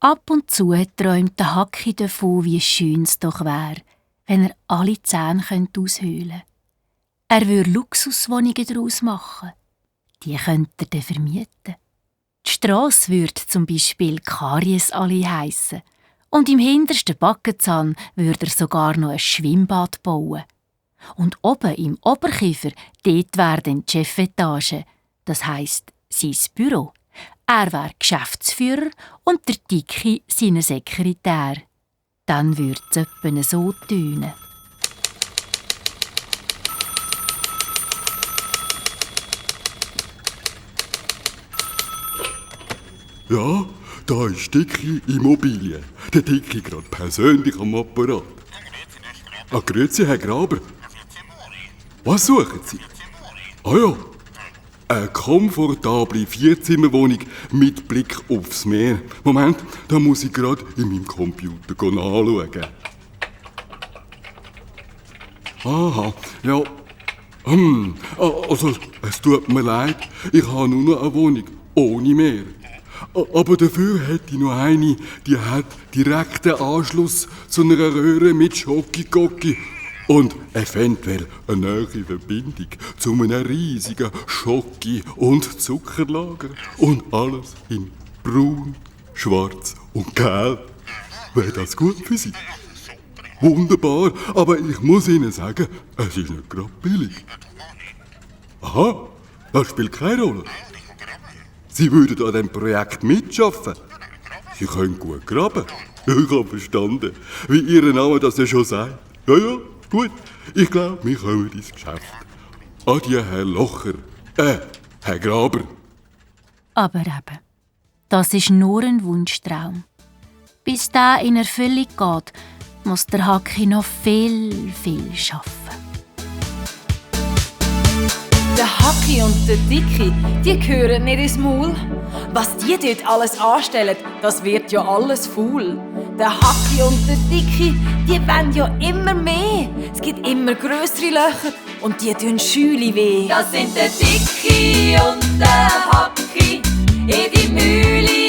Ab und zu träumt der Hacki davon, wie schön es doch wäre, wenn er alle Zähne aushöhlen könnte. Er würde Luxuswohnungen daraus machen. Die könnte er dann vermieten. Die Strasse würde zum Beispiel Kariesallee heissen. Und im hintersten Backenzahn würde er sogar noch ein Schwimmbad bauen. Und oben im Oberkiefer, dort wäre dann die Chefetage, das heisst sein Büro. Er wäre Geschäftsführer und der Dicke sein Sekretär. Dann würde es etwa so tönen. Ja, da ist Dicke Immobilien. Der Dicke gerade persönlich am Apparat. Ah, grüezi, Herr Graber. Was suchen Sie? Ah ja, eine komfortable Vierzimmerwohnung mit Blick aufs Meer. Moment, da muss ich gerade in meinem Computer nachschauen. Aha, ja. Also, es tut mir leid, ich habe nur noch eine Wohnung ohne Meer. Aber dafür hätte ich noch eine, die hat direkten Anschluss zu einer Röhre mit Schokigocki und eventuell eine nahe Verbindung zu einem riesigen Schoki- und Zuckerlager. Und alles in braun, schwarz und gelb. Wäre das gut für Sie? Wunderbar, aber ich muss Ihnen sagen, es ist nicht gerade billig. Aha, das spielt keine Rolle. Sie würden an diesem Projekt mitschaffen. Sie können gut graben. Ja, ich habe verstanden, wie Ihr Name das ja schon sagt. Ja, gut. Ich glaube, wir kommen ins Geschäft. Adieu, Herr Locher. Herr Graber. Aber eben, das ist nur ein Wunschtraum. Bis der in Erfüllung geht, muss der Hacki noch viel, viel arbeiten. Der Hacki und der Dicki, die gehören nicht ins Maul. Was die dort alles anstellen, das wird ja alles faul. Der Hacki und der Dicki, die wollen ja immer mehr. Es gibt immer grössere Löcher und die tun Schüli weh. Das sind der Dicki und der Hacki in die Mühle